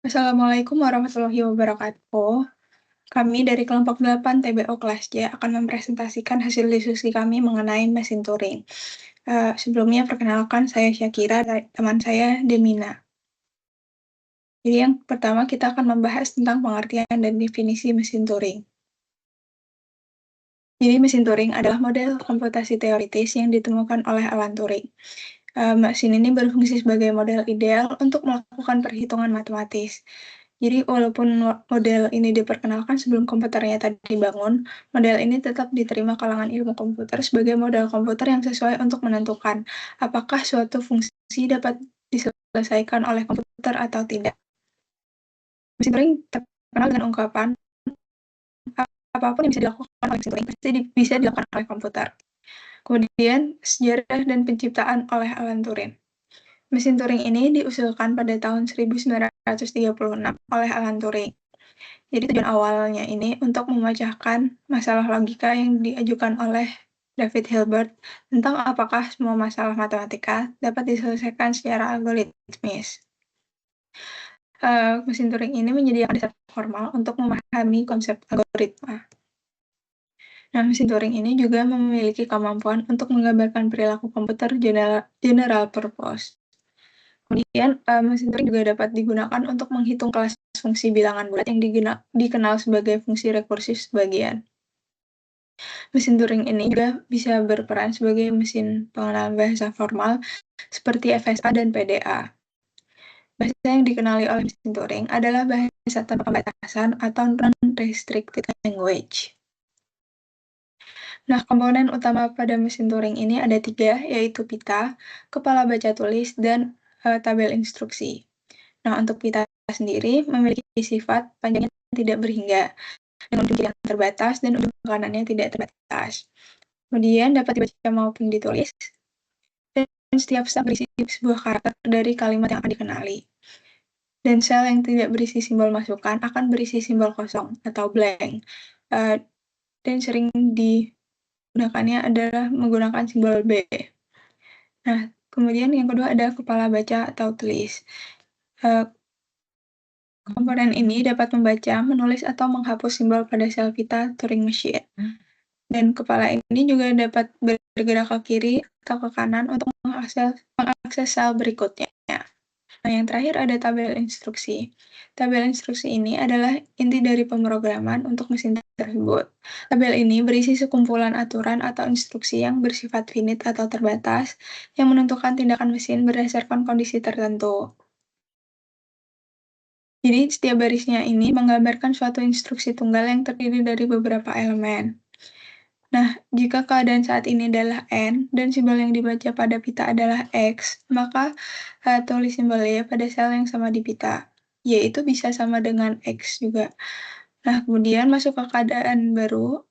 Assalamualaikum warahmatullahi wabarakatuh. Kami dari kelompok 8 TBO kelas J akan mempresentasikan hasil diskusi kami mengenai mesin Turing. Sebelumnya perkenalkan saya Syakira dan teman saya Demina. Jadi yang pertama kita akan membahas tentang pengertian dan definisi mesin Turing. Jadi mesin Turing adalah model komputasi teoritis yang ditemukan oleh Alan Turing. Mesin ini berfungsi sebagai model ideal untuk melakukan perhitungan matematis. Jadi walaupun model ini diperkenalkan sebelum komputernya tadi dibangun, model ini tetap diterima kalangan ilmu komputer sebagai model komputer yang sesuai untuk menentukan apakah suatu fungsi dapat diselesaikan oleh komputer atau tidak. Mesin Turing terkenal dengan ungkapan apapun yang bisa dilakukan oleh mesin Turing pasti bisa dilakukan oleh komputer. Kemudian sejarah dan penciptaan oleh Alan Turing. Mesin Turing ini diusulkan pada tahun 1936 oleh Alan Turing. Jadi tujuan awalnya ini untuk memecahkan masalah logika yang diajukan oleh David Hilbert tentang apakah semua masalah matematika dapat diselesaikan secara algoritmis. Mesin Turing ini menyediakan dasar formal untuk memahami konsep algoritma. Nah, mesin Turing ini juga memiliki kemampuan untuk menggambarkan perilaku komputer general purpose. Kemudian, mesin Turing juga dapat digunakan untuk menghitung kelas fungsi bilangan bulat yang dikenal sebagai fungsi rekursif sebagian. Mesin Turing ini juga bisa berperan sebagai mesin pengenal bahasa formal seperti FSA dan PDA. Bahasa yang dikenali oleh mesin Turing adalah bahasa tanpa pembatasan atau non-restricted language. Nah, komponen utama pada mesin Turing ini ada 3, yaitu pita, kepala baca tulis, dan tabel instruksi. Nah, untuk pita sendiri memiliki sifat panjangnya tidak berhingga, dengan ujung kiri yang terbatas dan ujung kanannya tidak terbatas. Kemudian dapat dibaca maupun ditulis, dan setiap sel berisi sebuah karakter dari kalimat yang akan dikenali. Dan sel yang tidak berisi simbol masukan akan berisi simbol kosong atau blank. Dan sering digunakannya adalah menggunakan simbol B. Nah, kemudian yang kedua ada kepala baca atau tulis. Komponen ini dapat membaca, menulis, atau menghapus simbol pada sel pita Turing Machine. Dan kepala ini juga dapat bergerak ke kiri atau ke kanan untuk mengakses sel berikutnya. Nah, yang terakhir ada tabel instruksi. Tabel instruksi ini adalah inti dari pemrograman untuk mesin tersebut. Tabel ini berisi sekumpulan aturan atau instruksi yang bersifat finite atau terbatas, yang menentukan tindakan mesin berdasarkan kondisi tertentu. Jadi, setiap barisnya ini menggambarkan suatu instruksi tunggal yang terdiri dari beberapa elemen. Nah, jika keadaan saat ini adalah N, dan simbol yang dibaca pada pita adalah X, maka tulis simbol Y pada sel yang sama di pita. Y itu bisa sama dengan X juga. Nah, kemudian masuk ke keadaan baru,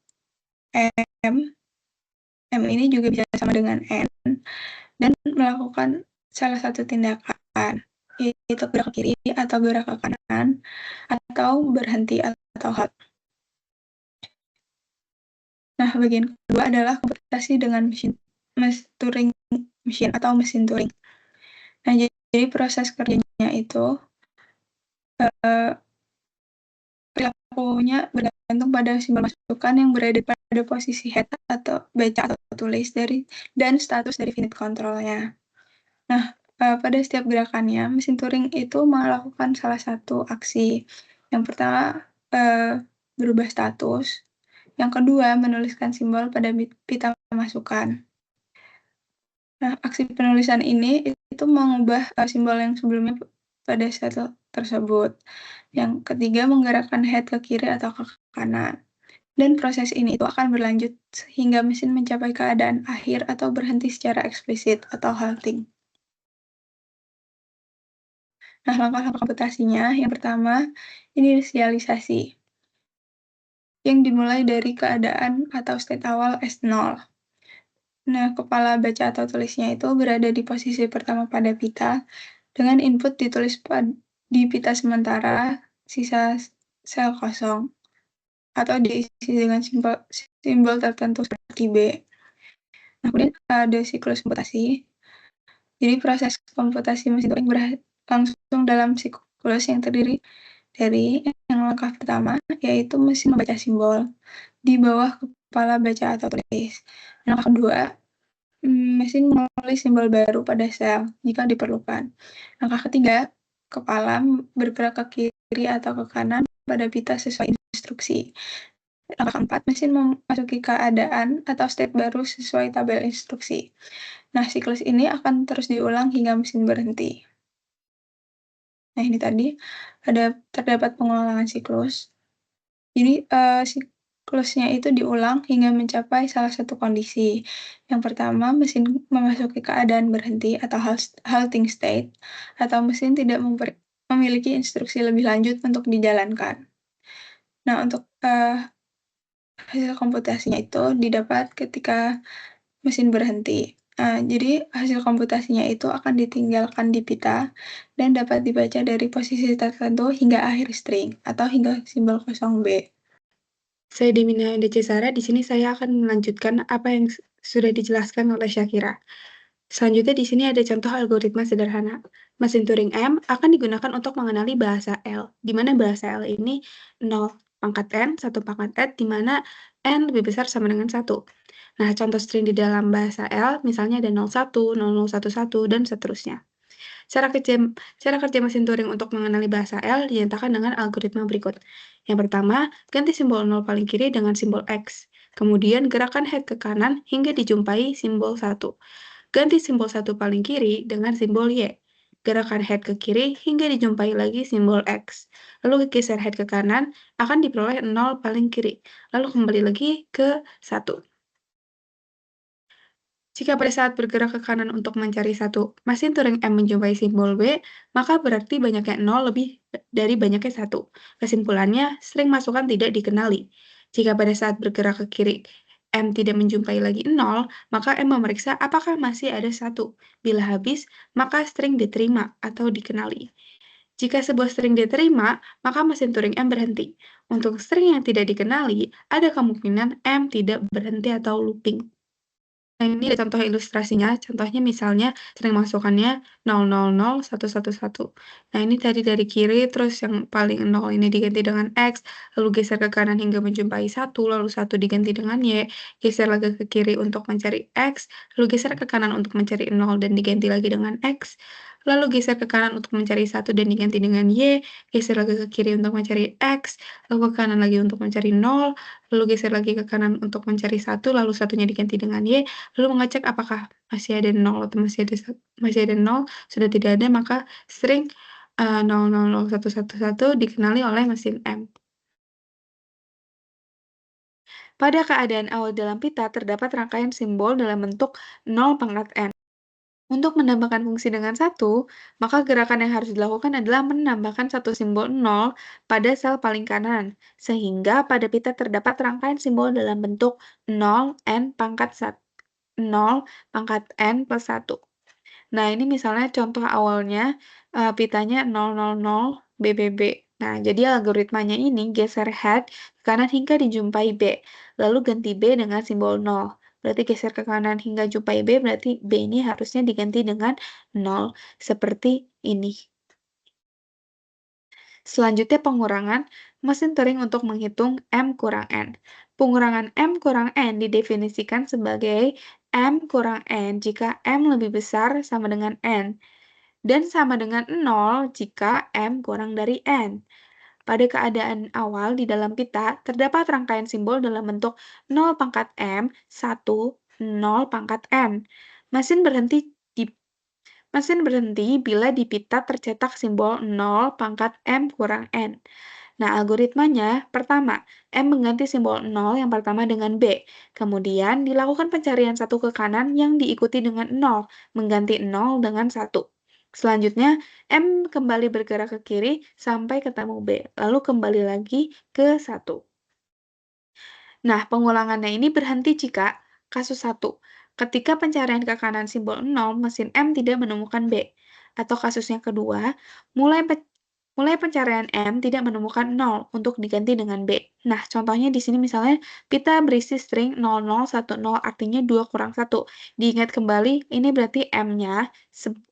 M. M ini juga bisa sama dengan N, dan melakukan salah satu tindakan, yaitu gerak ke kiri atau gerak ke kanan, atau berhenti atau halt. Nah, bagian kedua adalah komputasi dengan mesin Turing Machine atau mesin Turing. Nah, jadi proses kerjanya itu perilakunya bergantung pada simbol masukan yang berada pada posisi head atau baca atau tulis dan status dari finite control-nya. Nah, pada setiap gerakannya, mesin Turing itu melakukan salah satu aksi. Yang pertama, berubah status. Yang kedua, menuliskan simbol pada pita masukan. Nah, aksi penulisan ini itu mengubah simbol yang sebelumnya pada sel tersebut. Yang ketiga, menggerakkan head ke kiri atau ke kanan. Dan proses ini itu akan berlanjut hingga mesin mencapai keadaan akhir atau berhenti secara eksplisit atau halting. Nah, langkah-langkah komputasinya, yang pertama, inisialisasi, yang dimulai dari keadaan atau state awal S0. Nah, kepala baca atau tulisnya itu berada di posisi pertama pada pita, dengan input ditulis di pita sementara, sisa sel kosong, atau diisi dengan simbol tertentu seperti B. Nah, kemudian ada siklus komputasi. Jadi proses komputasi mesin Turing berlangsung dalam siklus yang terdiri dari yang langkah pertama, yaitu mesin membaca simbol di bawah kepala baca atau tulis. Langkah kedua, mesin menulis simbol baru pada sel jika diperlukan. Langkah ketiga, kepala bergerak ke kiri atau ke kanan pada pita sesuai instruksi. Langkah keempat, mesin memasuki keadaan atau state baru sesuai tabel instruksi. Nah, siklus ini akan terus diulang hingga mesin berhenti. Nah, ini tadi terdapat pengulangan siklus. Jadi, siklusnya itu diulang hingga mencapai salah satu kondisi. Yang pertama, mesin memasuki keadaan berhenti atau halting state, atau mesin tidak memiliki instruksi lebih lanjut untuk dijalankan. Nah, untuk, hasil komputasinya itu didapat ketika mesin berhenti. Jadi hasil komputasinya itu akan ditinggalkan di pita dan dapat dibaca dari posisi tertentu hingga akhir string atau hingga simbol kosong B. Saya Dimina DC Sara, di sini saya akan melanjutkan apa yang sudah dijelaskan oleh Syakira. Selanjutnya di sini ada contoh algoritma sederhana. Mesin Turing M akan digunakan untuk mengenali bahasa L, di mana bahasa L ini 0 pangkat N, 1 pangkat N, di mana N lebih besar sama dengan 1. Nah, contoh string di dalam bahasa L, misalnya ada 01, 0011, dan seterusnya. Cara kerja mesin Turing untuk mengenali bahasa L dinyatakan dengan algoritma berikut. Yang pertama, ganti simbol 0 paling kiri dengan simbol X. Kemudian gerakan head ke kanan hingga dijumpai simbol 1. Ganti simbol 1 paling kiri dengan simbol Y. Gerakan head ke kiri hingga dijumpai lagi simbol X. Lalu geser head ke kanan akan diperoleh 0 paling kiri. Lalu kembali lagi ke 1. Jika pada saat bergerak ke kanan untuk mencari 1, mesin Turing M menjumpai simbol B, maka berarti banyaknya 0 lebih dari banyaknya 1. Kesimpulannya, string masukan tidak dikenali. Jika pada saat bergerak ke kiri, M tidak menjumpai lagi 0, maka M memeriksa apakah masih ada 1. Bila habis, maka string diterima atau dikenali. Jika sebuah string diterima, maka mesin Turing M berhenti. Untuk string yang tidak dikenali, ada kemungkinan M tidak berhenti atau looping. Nah, ini ada contoh ilustrasinya, contohnya misalnya string masukannya 0001111. Nah, ini tadi dari kiri, terus yang paling 0 ini diganti dengan X, lalu geser ke kanan hingga menjumpai 1, lalu 1 diganti dengan Y, geser lagi ke kiri untuk mencari X, lalu geser ke kanan untuk mencari 0 dan diganti lagi dengan X, lalu geser ke kanan untuk mencari 1 dan diganti dengan Y, geser lagi ke kiri untuk mencari X, lalu ke kanan lagi untuk mencari 0, lalu geser lagi ke kanan untuk mencari 1, lalu satunya diganti dengan Y, lalu mengecek apakah masih ada 0 atau masih ada 0, sudah tidak ada maka string 000111 dikenali oleh mesin M. Pada keadaan awal dalam pita terdapat rangkaian simbol dalam bentuk 0 pangkat N. Untuk menambahkan fungsi dengan 1, maka gerakan yang harus dilakukan adalah menambahkan satu simbol 0 pada sel paling kanan, sehingga pada pita terdapat rangkaian simbol dalam bentuk 0 N pangkat 0 pangkat N plus 1. Nah, ini misalnya contoh awalnya, pitanya 000 BBB. Nah, jadi algoritmanya ini geser head ke kanan hingga dijumpai B, lalu ganti B dengan simbol 0. Berarti geser ke kanan hingga jumpai B, berarti B ini harusnya diganti dengan 0, seperti ini. Selanjutnya pengurangan mesin Turing untuk menghitung M kurang N. Pengurangan M kurang N didefinisikan sebagai M kurang N jika M lebih besar sama dengan N, dan sama dengan 0 jika M kurang dari N. Pada keadaan awal di dalam pita, terdapat rangkaian simbol dalam bentuk 0 pangkat M, 1, 0 pangkat N. Mesin berhenti bila di pita tercetak simbol 0 pangkat M kurang N. Nah, algoritmanya, pertama, M mengganti simbol 0 yang pertama dengan B. Kemudian, dilakukan pencarian 1 ke kanan yang diikuti dengan 0, mengganti 0 dengan 1. Selanjutnya, M kembali bergerak ke kiri sampai ketemu B, lalu kembali lagi ke 1. Nah, pengulangannya ini berhenti jika kasus 1. Ketika pencarian ke kanan simbol 0, mesin M tidak menemukan B. Atau kasus yang kedua, mulai mulai pencarian M tidak menemukan 0 untuk diganti dengan B. Nah, contohnya di sini misalnya pita berisi string 0010 artinya 2 kurang 1. Diingat kembali, ini berarti M-nya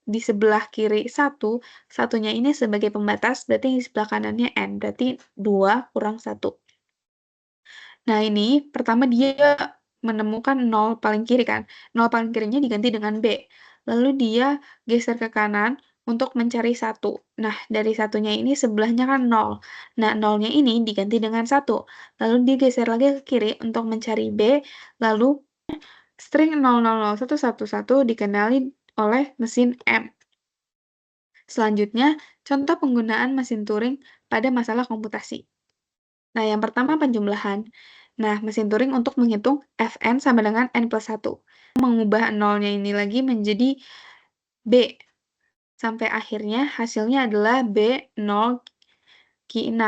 di sebelah kiri 1, satunya ini sebagai pembatas, berarti di sebelah kanannya N, berarti 2 kurang 1. Nah, ini pertama dia menemukan 0 paling kiri kan, 0 paling kirinya diganti dengan B. Lalu dia geser ke kanan untuk mencari 1. Nah, dari satunya ini sebelahnya kan 0. Nah, 0-nya ini diganti dengan 1. Lalu dia geser lagi ke kiri untuk mencari B, lalu string 000111 dikenali oleh mesin M. Selanjutnya, contoh penggunaan mesin Turing pada masalah komputasi. Nah, yang pertama penjumlahan. Nah, mesin Turing untuk menghitung Fn sama dengan n plus 1. Mengubah nolnya ini lagi menjadi B. Sampai akhirnya hasilnya adalah B0 Q6.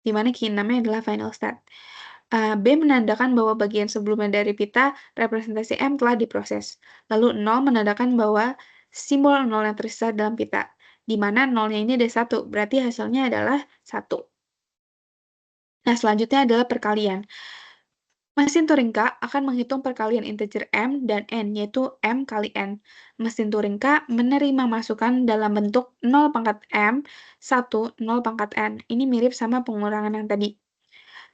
Di mana Q6-nya adalah final state. B menandakan bahwa bagian sebelumnya dari pita representasi M telah diproses. Lalu 0 menandakan bahwa simbol 0 yang tersisa dalam pita. Di mana 0-nya ini ada 1, berarti hasilnya adalah 1. Nah, selanjutnya adalah perkalian. Mesin Turing K akan menghitung perkalian integer M dan N, yaitu M kali N. Mesin Turing K menerima masukan dalam bentuk 0 pangkat M, 1, 0 pangkat N. Ini mirip sama pengurangan yang tadi.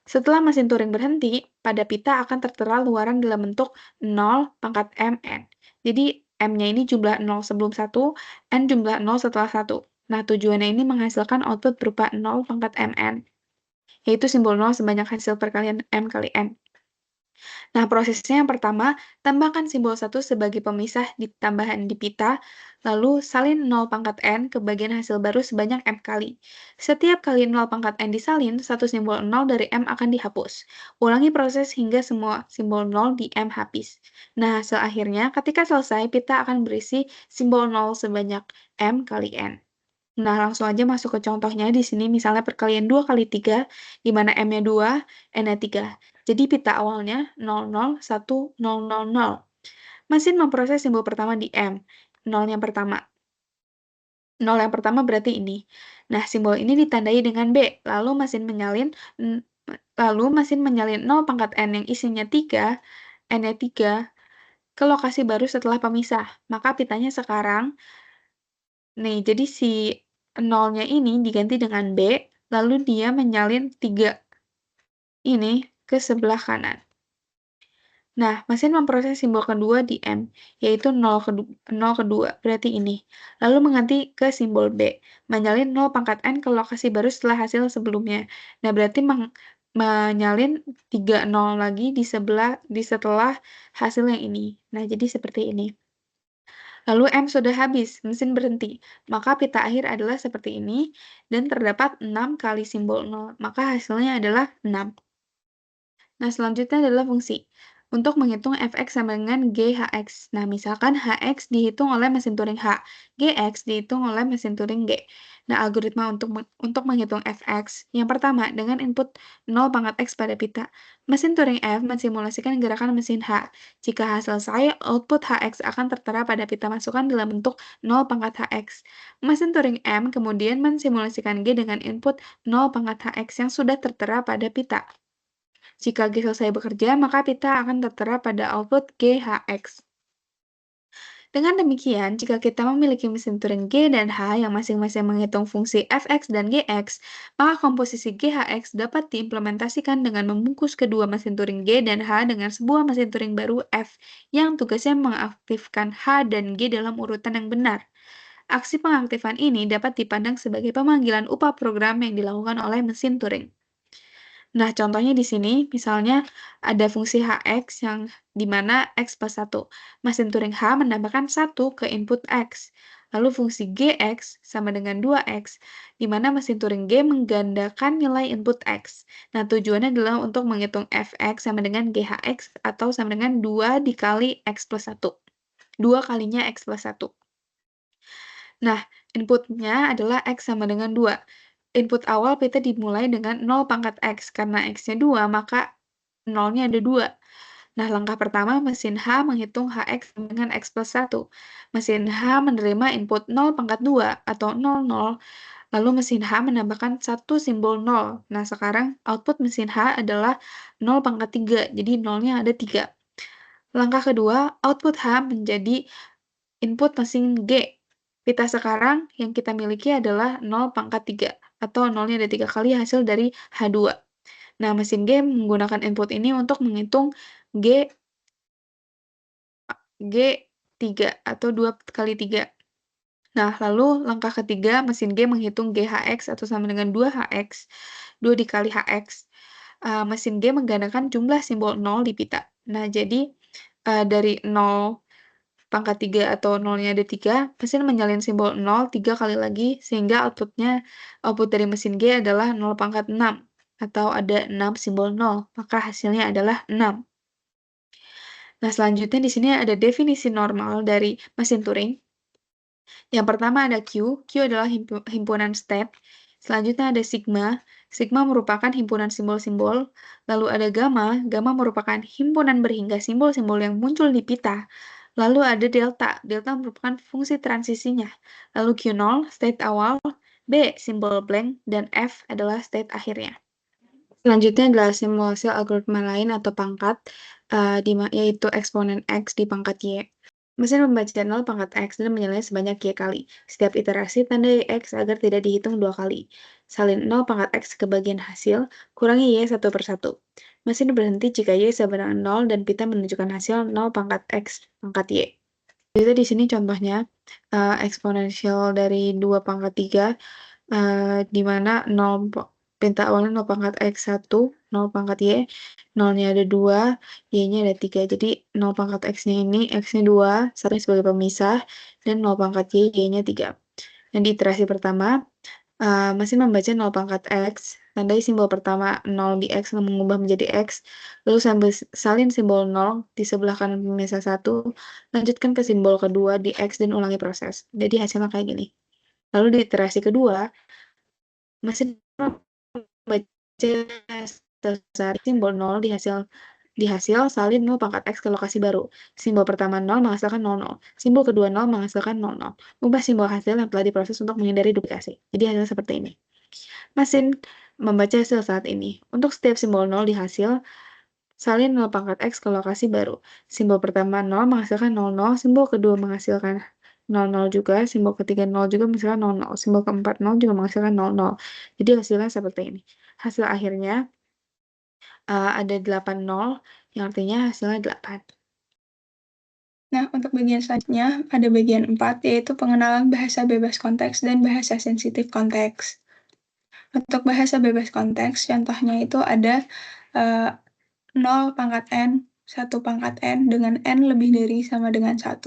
Setelah mesin Turing berhenti, pada pita akan tertera luaran dalam bentuk 0 pangkat M, N. Jadi, M-nya ini jumlah 0 sebelum 1, N jumlah 0 setelah 1. Nah, tujuannya ini menghasilkan output berupa 0 pangkat MN, yaitu simbol 0 sebanyak hasil perkalian M kali N. Nah, prosesnya yang pertama, tambahkan simbol 1 sebagai pemisah di tambahan di pita, lalu salin 0 pangkat N ke bagian hasil baru sebanyak M kali. Setiap kali 0 pangkat N disalin, satu simbol 0 dari M akan dihapus. Ulangi proses hingga semua simbol 0 di M habis. Nah, hasil akhirnya, ketika selesai, pita akan berisi simbol 0 sebanyak M kali N. Nah, langsung aja masuk ke contohnya. Di sini misalnya perkalian 2 kali 3, di mana M-nya 2, N-nya 3. Jadi pita awalnya 001000. Mesin memproses simbol pertama di M, 0 yang pertama. 0 yang pertama berarti ini. Nah, simbol ini ditandai dengan B, lalu mesin menyalin 0 pangkat N yang isinya 3, N-nya 3, ke lokasi baru setelah pemisah. Maka pitanya sekarang, nih, jadi si 0-nya ini diganti dengan B, lalu dia menyalin 3 ini ke sebelah kanan. Nah, mesin memproses simbol kedua di M, yaitu 0 kedua, berarti ini. Lalu mengganti ke simbol B, menyalin 0 pangkat N ke lokasi baru setelah hasil sebelumnya. Nah, berarti menyalin 3 0 lagi di setelah hasil yang ini. Nah, jadi seperti ini. Lalu M sudah habis, mesin berhenti. Maka pita akhir adalah seperti ini, dan terdapat 6 kali simbol 0. Maka hasilnya adalah 6. Nah, selanjutnya adalah fungsi. Untuk menghitung fx sama dengan GHX. Nah, misalkan HX dihitung oleh mesin Turing H, GX dihitung oleh mesin Turing G. Nah, algoritma untuk menghitung fx. Yang pertama, dengan input 0 pangkat X pada pita. Mesin Turing F mensimulasikan gerakan mesin H. Jika hasil selesai, output HX akan tertera pada pita masukan dalam bentuk 0 pangkat HX. Mesin Turing M kemudian mensimulasikan G dengan input 0 pangkat HX yang sudah tertera pada pita. Jika G selesai bekerja, maka pita akan tertera pada output GHX. Dengan demikian, jika kita memiliki mesin Turing G dan H yang masing-masing menghitung fungsi fx dan gx, maka komposisi GHX dapat diimplementasikan dengan membungkus kedua mesin Turing G dan H dengan sebuah mesin Turing baru F, yang tugasnya mengaktifkan H dan G dalam urutan yang benar. Aksi pengaktifan ini dapat dipandang sebagai pemanggilan upah program yang dilakukan oleh mesin Turing. Nah, contohnya di sini, misalnya ada fungsi HX yang di mana X plus 1. Mesin Turing H menambahkan 1 ke input X. Lalu fungsi GX sama dengan 2X, di mana mesin Turing G menggandakan nilai input X. Nah, tujuannya adalah untuk menghitung Fx sama dengan GHX atau sama dengan 2 dikali X plus 1. 2 kalinya X plus 1. Nah, inputnya adalah X sama dengan 2. Input awal pita dimulai dengan 0 pangkat X, karena X-nya 2, maka 0-nya ada 2. Nah, langkah pertama, mesin H menghitung HX dengan X plus 1. Mesin H menerima input 0 pangkat 2, atau 00, Lalu mesin H menambahkan satu simbol 0. Nah, sekarang output mesin H adalah 0 pangkat 3, jadi 0-nya ada 3. Langkah kedua, output H menjadi input mesin G. Pita sekarang yang kita miliki adalah 0 pangkat 3, atau 0-nya ada 3 kali hasil dari H2. Nah, mesin G menggunakan input ini untuk menghitung G3 atau 2 kali 3. Nah, lalu langkah ketiga, mesin G menghitung GHX atau sama dengan 2HX, 2 dikali HX. Mesin G menggandakan jumlah simbol 0 di pita. Nah, jadi dari 0 pangkat 3 atau 0-nya ada 3, mesin menyalin simbol 0 3 kali lagi, sehingga output dari mesin G adalah 0 pangkat 6, atau ada 6 simbol 0, maka hasilnya adalah 6. Nah, selanjutnya di sini ada definisi normal dari mesin Turing. Yang pertama ada Q, Q adalah himpunan state. Selanjutnya ada sigma, sigma merupakan himpunan simbol-simbol. Lalu ada gamma, gamma merupakan himpunan berhingga simbol-simbol yang muncul di pita. Lalu ada delta, delta merupakan fungsi transisinya. Lalu Q0, state awal, B, simbol blank, dan F adalah state akhirnya. Selanjutnya adalah simulasi algoritma lain atau pangkat, yaitu eksponen X di pangkat Y. Mesin membaca 0 pangkat X dan menilai sebanyak Y kali. Setiap iterasi tandai X agar tidak dihitung 2 kali. Salin 0 pangkat X ke bagian hasil, kurangi Y satu per satu. Mesin berhenti jika Y sama dengan 0 dan pita menunjukkan hasil 0 pangkat X pangkat Y. Jadi di sini contohnya eksponensial dari 2 pangkat 3, di mana 0 pita awalnya 0 pangkat X1, 0 pangkat Y, 0-nya ada 2, Y-nya ada 3. Jadi 0 pangkat X-nya ini, X-nya 2, 1 sebagai pemisah, dan 0 pangkat Y, Y-nya 3. Dan di iterasi pertama, mesin membaca 0 pangkat X, tandai simbol pertama 0 di X mengubah menjadi X, lalu salin simbol 0 di sebelah kanan pemisah 1, lanjutkan ke simbol kedua di X dan ulangi proses. Jadi hasilnya kayak gini. Lalu di iterasi kedua, mesin membaca simbol 0 di hasil salin 0 pangkat X ke lokasi baru. Simbol pertama 0 menghasilkan 00. Simbol kedua 0 menghasilkan 00. Ubah simbol hasil yang telah diproses untuk menghindari duplikasi. Jadi hasilnya seperti ini. Mesin membaca hasil saat ini. Untuk setiap simbol 0 di hasil, salin 0 pangkat X ke lokasi baru. Simbol pertama 0 menghasilkan 00, simbol kedua menghasilkan 00 juga, simbol ketiga 0 juga menghasilkan 00, simbol keempat 0 juga menghasilkan 00. Jadi hasilnya seperti ini. Hasil akhirnya ada 8 0, yang artinya hasilnya 8. Nah, untuk bagian selanjutnya, ada bagian 4, yaitu pengenalan bahasa bebas konteks dan bahasa sensitif konteks. Untuk bahasa bebas konteks, contohnya itu ada 0 pangkat N, 1 pangkat N, dengan N lebih dari sama dengan 1.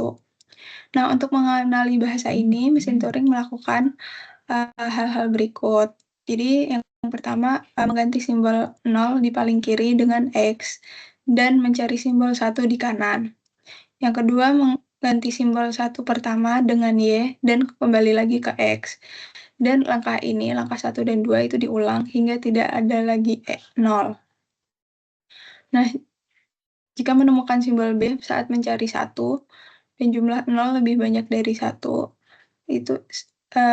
Nah, untuk mengenali bahasa ini, mesin Turing melakukan hal-hal berikut. Jadi, yang pertama, mengganti simbol 0 di paling kiri dengan X, dan mencari simbol 1 di kanan. Yang kedua, mengganti simbol 1 pertama dengan Y, dan kembali lagi ke X. Dan langkah 1 dan 2 itu diulang hingga tidak ada lagi 0. Nah, jika menemukan simbol B saat mencari 1, dan jumlah 0 lebih banyak dari 1, itu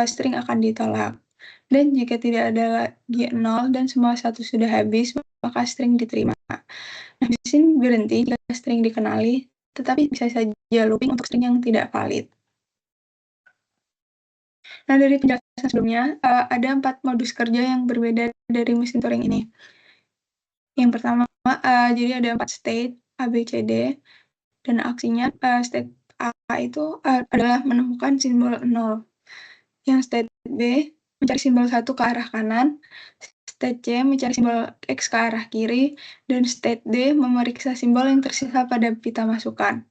string akan ditolak. Dan jika tidak ada lagi 0 dan semua 1 sudah habis, maka string diterima. Nah, mesin berhenti jika string dikenali, tetapi bisa saja looping untuk string yang tidak valid. Nah, dari penjelasan sebelumnya, ada 4 modus kerja yang berbeda dari mesin Turing ini. Yang pertama, jadi ada 4 state, A, B, C, D, dan aksinya, state A itu adalah menemukan simbol 0. Yang state B, mencari simbol 1 ke arah kanan, state C mencari simbol X ke arah kiri, dan state D memeriksa simbol yang tersisa pada pita masukan.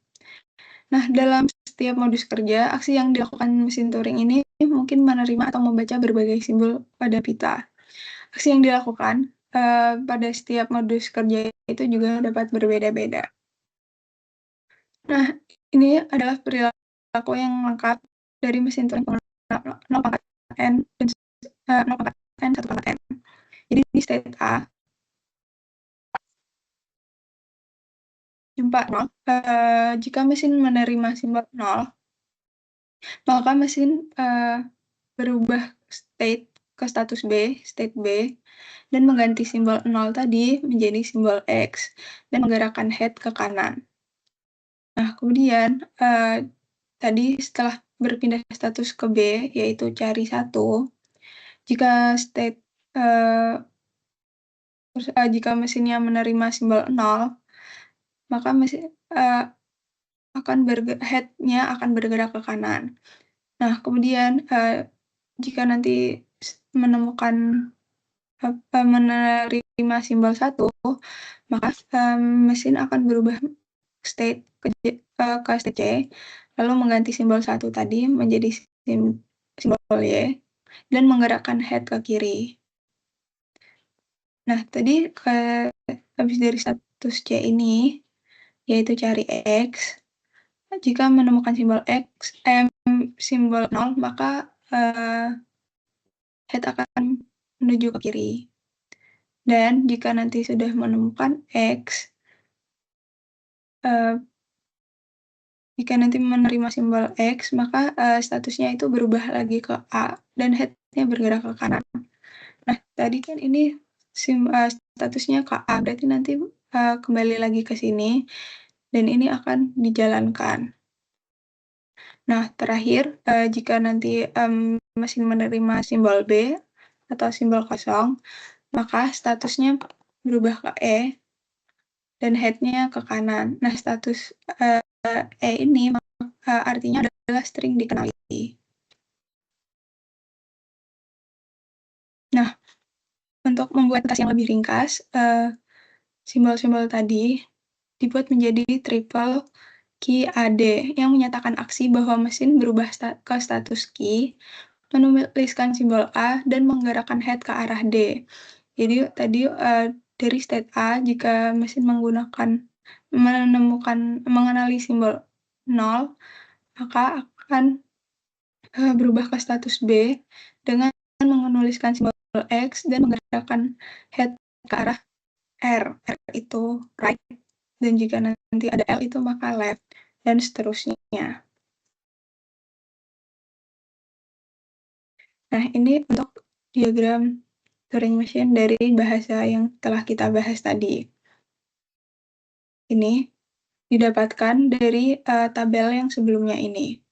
Nah, dalam setiap modus kerja, aksi yang dilakukan mesin Turing ini mungkin menerima atau membaca berbagai simbol pada pita. Aksi yang dilakukan pada setiap modus kerja itu juga dapat berbeda-beda. Nah, ini adalah perilaku yang lengkap dari mesin Turing 0 pangkat N dan 0 pangkat N, 1 pangkat N. Jadi di state A, jumpa 0. Jika mesin menerima simbol 0, maka mesin berubah state ke status B, state B, dan mengganti simbol 0 tadi menjadi simbol X, dan menggerakkan head ke kanan. Nah, kemudian tadi setelah berpindah status ke B, yaitu cari 1, jika state jika mesinnya menerima simbol 0, maka head-nya akan bergerak ke kanan. Nah, kemudian jika nanti menemukan menerima simbol 1, maka mesin akan berubah state ke state C, lalu mengganti simbol 1 tadi menjadi simbol Y, dan menggerakkan head ke kiri. Nah, tadi habis dari status C ini, yaitu cari X, jika menemukan simbol 0, maka head akan menuju ke kiri. Dan jika nanti sudah menemukan X, jika nanti menerima simbol X, maka statusnya itu berubah lagi ke A, dan head-nya bergerak ke kanan. Nah, tadi kan ini statusnya ke A, berarti nanti kembali lagi ke sini, dan ini akan dijalankan. Nah, terakhir, jika nanti mesin menerima simbol B atau simbol kosong, maka statusnya berubah ke E, dan head-nya ke kanan. Nah, status E ini artinya adalah string dikenali. Nah, untuk membuat notas yang lebih ringkas, simbol-simbol tadi dibuat menjadi triple key AD yang menyatakan aksi bahwa mesin berubah ke status key, menuliskan simbol A, dan menggerakkan head ke arah D. Jadi tadi dari state A, jika mesin mengenali simbol 0, maka akan berubah ke status B dengan menuliskan simbol X dan menggerakkan head ke arah R. R itu right, dan jika nanti ada L itu maka left, dan seterusnya. Nah, ini untuk diagram Turing Machine dari bahasa yang telah kita bahas tadi. Ini didapatkan dari tabel yang sebelumnya ini.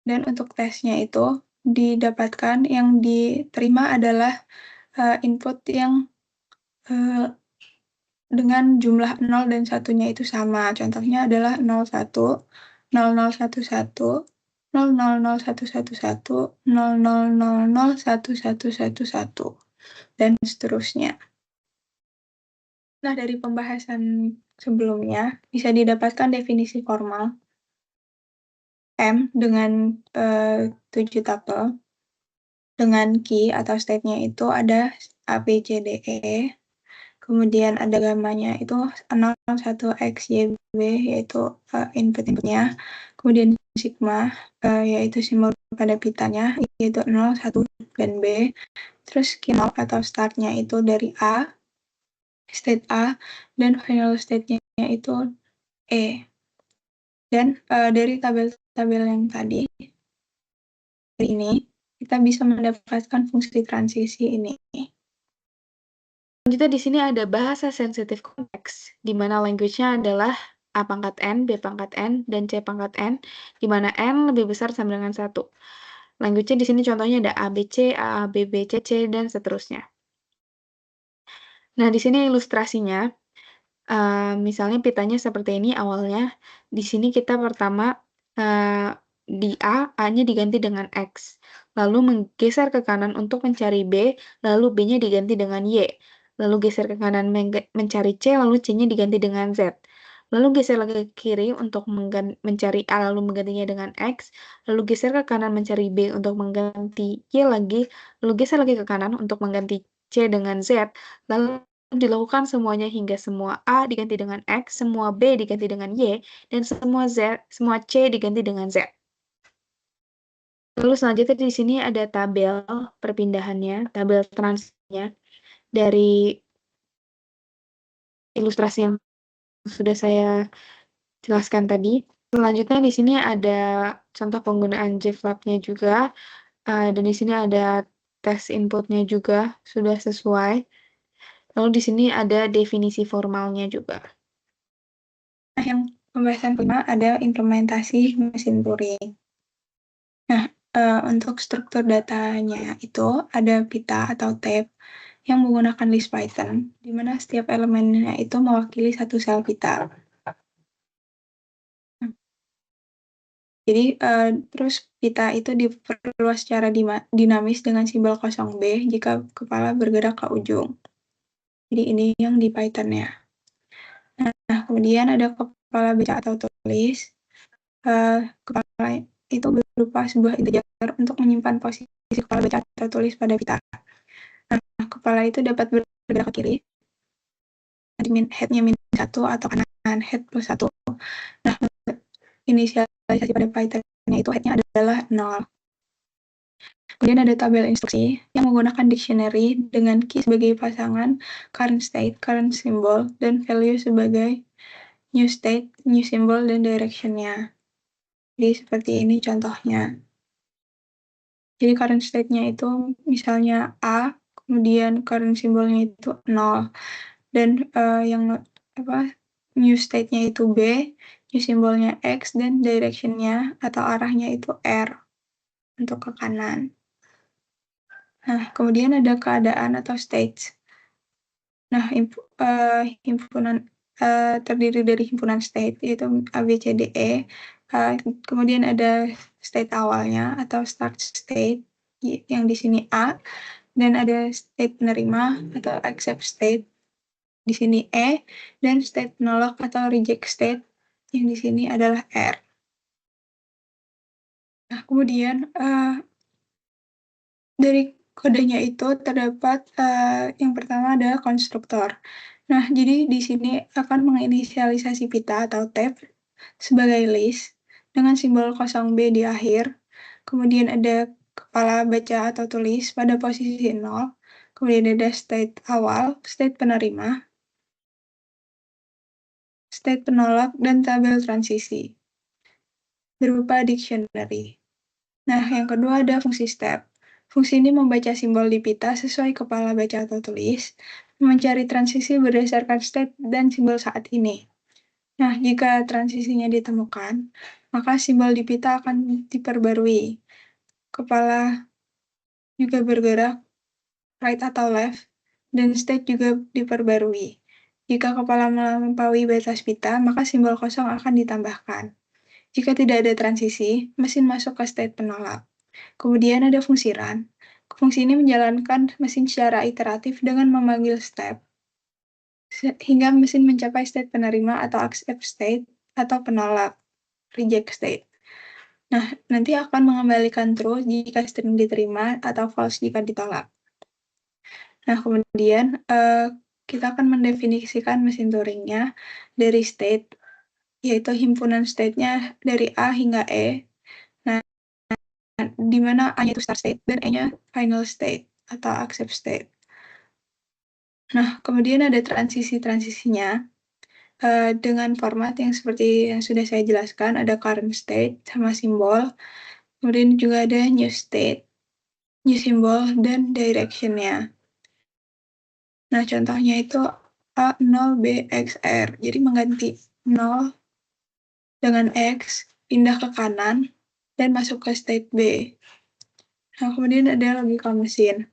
Dan untuk tesnya itu didapatkan yang diterima adalah input yang dengan jumlah 0 dan 1-nya itu sama. Contohnya adalah 01, 0011, 000111, 00001111, dan seterusnya. Nah, dari pembahasan sebelumnya bisa didapatkan definisi formal M dengan 7 tuple, dengan key atau state-nya itu ada A, B, C, D, E. Kemudian ada gamanya itu 0, 1, X, Y, B, yaitu input-inputnya. Kemudian sigma, yaitu simbol pada pitanya, yaitu 0, 1, dan B. Terus key 0 atau start-nya itu dari A, state A, dan final state-nya itu E. Dan dari tabel-tabel yang tadi, ini, kita bisa mendapatkan fungsi transisi ini. Selanjutnya di sini ada bahasa sensitif konteks, di mana language-nya adalah A pangkat N, B pangkat N, dan C pangkat N, di mana N lebih besar sama dengan 1. Language-nya di sini contohnya ada ABC, AA, BB, CC, dan seterusnya. Nah, di sini ilustrasinya, misalnya pitanya seperti ini awalnya. Di sini kita pertama, di A-nya diganti dengan X. Lalu menggeser ke kanan untuk mencari B, lalu B-nya diganti dengan Y. Lalu geser ke kanan mencari C, lalu C-nya diganti dengan Z. Lalu geser lagi ke kiri untuk mencari A, lalu menggantinya dengan X. Lalu geser ke kanan mencari B untuk mengganti Y lagi. Lalu geser lagi ke kanan untuk mengganti C dengan Z. Lalu dilakukan semuanya hingga semua A diganti dengan X, semua B diganti dengan Y, dan semua C diganti dengan Z. Lalu selanjutnya di sini ada tabel perpindahannya, tabel transisinya dari ilustrasi yang sudah saya jelaskan tadi. Selanjutnya di sini ada contoh penggunaan JFlap-nya juga. Dan di sini ada tes inputnya juga sudah sesuai. Lalu di sini ada definisi formalnya juga. Nah, yang pembahasan kelima ada implementasi mesin Turing. Nah, untuk struktur datanya itu ada pita atau tab yang menggunakan list Python, di mana setiap elemennya itu mewakili satu sel pita. Jadi, terus pita itu diperluas secara dinamis dengan simbol 0B jika kepala bergerak ke ujung. Jadi ini yang di Python-nya. Nah, kemudian ada kepala baca atau tulis. Kepala itu berupa sebuah integer untuk menyimpan posisi kepala baca atau tulis pada pita. Nah, kepala itu dapat bergerak ke kiri, head-nya -1 atau kanan, head +1. Nah, inisialisasi pada Python-nya itu head-nya adalah 0. Kemudian ada tabel instruksi yang menggunakan dictionary dengan key sebagai pasangan, current state, current symbol, dan value sebagai new state, new symbol, dan direction-nya. Jadi seperti ini contohnya. Jadi current state-nya itu misalnya A, kemudian current symbolnya itu 0. Dan yang new state-nya itu B, new symbolnya X, dan direction-nya atau arahnya itu R untuk ke kanan. Nah, kemudian ada keadaan atau stage. Nah, himpunan terdiri dari himpunan state, yaitu A, B, C, D, E. Kemudian ada state awalnya atau start state, yang di sini A, dan ada state penerima atau accept state, di sini E, dan state penolak atau reject state, yang di sini adalah R. Nah, kemudian dari kodenya itu terdapat yang pertama adalah konstruktor. Nah, jadi di sini akan menginisialisasi pita atau tab sebagai list dengan simbol 0B di akhir. Kemudian ada kepala baca atau tulis pada posisi 0. Kemudian ada state awal, state penerima, state penolak, dan tabel transisi berupa dictionary. Nah, yang kedua ada fungsi step. Fungsi ini membaca simbol di pita sesuai kepala baca atau tulis, mencari transisi berdasarkan state dan simbol saat ini. Nah, jika transisinya ditemukan, maka simbol di pita akan diperbarui. Kepala juga bergerak right atau left, dan state juga diperbarui. Jika kepala melampaui batas pita, maka simbol kosong akan ditambahkan. Jika tidak ada transisi, mesin masuk ke state penolak. Kemudian ada fungsi run. Fungsi ini menjalankan mesin secara iteratif dengan memanggil step, hingga mesin mencapai state penerima atau accept state atau penolak, reject state. Nah, nanti akan mengembalikan true jika string diterima atau false jika ditolak. Nah, kemudian kita akan mendefinisikan mesin Turing-nya dari state, yaitu himpunan state-nya dari A hingga E. Nah, di mana A-nya itu start state dan E-nya final state atau accept state. Nah, kemudian ada transisi-transisinya dengan format yang seperti yang sudah saya jelaskan, ada current state sama simbol, kemudian juga ada new state, new symbol, dan direction-nya. Nah, contohnya itu A0BXR, jadi mengganti 0 dengan X, pindah ke kanan, dan masuk ke state B. Nah, kemudian ada logika mesin.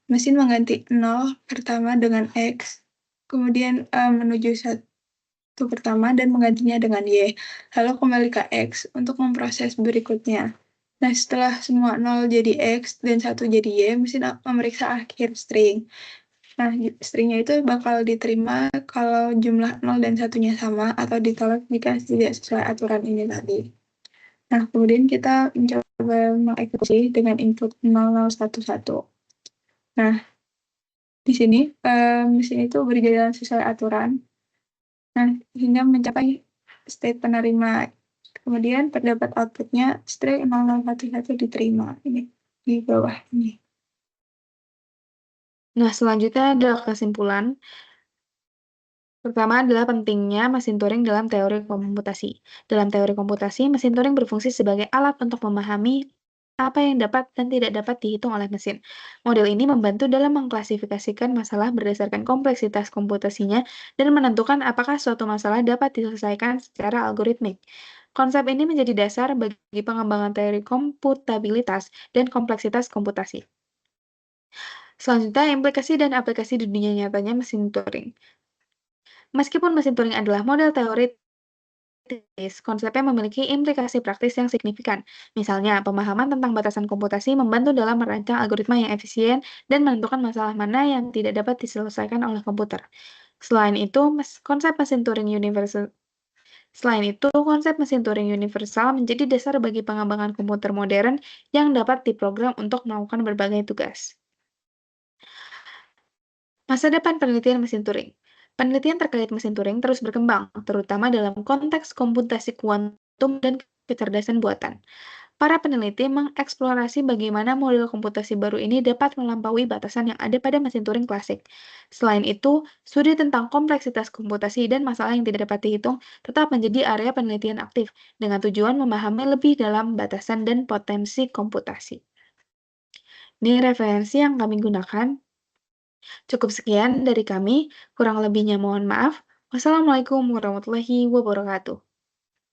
Mesin mengganti 0 pertama dengan X, kemudian menuju satu pertama dan menggantinya dengan Y, lalu kembali ke X untuk memproses berikutnya. Nah, setelah semua 0 jadi X dan 1 jadi Y, mesin memeriksa akhir string. Nah, stringnya itu bakal diterima kalau jumlah 0 dan 1-nya sama atau ditolak jika tidak sesuai aturan ini tadi. Nah, kemudian kita mencoba mengeksekusi dengan input 0011. Nah, di sini mesin itu berjalan sesuai aturan. Nah, hingga mencapai state penerima. Kemudian terdapat outputnya string 0011 diterima. Ini di bawah ini. Nah, selanjutnya adalah kesimpulan. Pertama adalah pentingnya mesin Turing dalam teori komputasi. Dalam teori komputasi, mesin Turing berfungsi sebagai alat untuk memahami apa yang dapat dan tidak dapat dihitung oleh mesin. Model ini membantu dalam mengklasifikasikan masalah berdasarkan kompleksitas komputasinya dan menentukan apakah suatu masalah dapat diselesaikan secara algoritmik. Konsep ini menjadi dasar bagi pengembangan teori komputabilitas dan kompleksitas komputasi. Selanjutnya, implikasi dan aplikasi di dunia nyatanya mesin Turing. Meskipun mesin Turing adalah model teori konsepnya memiliki implikasi praktis yang signifikan. Misalnya, pemahaman tentang batasan komputasi membantu dalam merancang algoritma yang efisien dan menentukan masalah mana yang tidak dapat diselesaikan oleh komputer. Selain itu, konsep mesin Turing universal menjadi dasar bagi pengembangan komputer modern yang dapat diprogram untuk melakukan berbagai tugas. Masa depan penelitian mesin Turing. Penelitian terkait mesin Turing terus berkembang, terutama dalam konteks komputasi kuantum dan kecerdasan buatan. Para peneliti mengeksplorasi bagaimana model komputasi baru ini dapat melampaui batasan yang ada pada mesin Turing klasik. Selain itu, studi tentang kompleksitas komputasi dan masalah yang tidak dapat dihitung tetap menjadi area penelitian aktif, dengan tujuan memahami lebih dalam batasan dan potensi komputasi. Ini referensi yang kami gunakan. Cukup sekian dari kami, kurang lebihnya mohon maaf. Wassalamualaikum warahmatullahi wabarakatuh.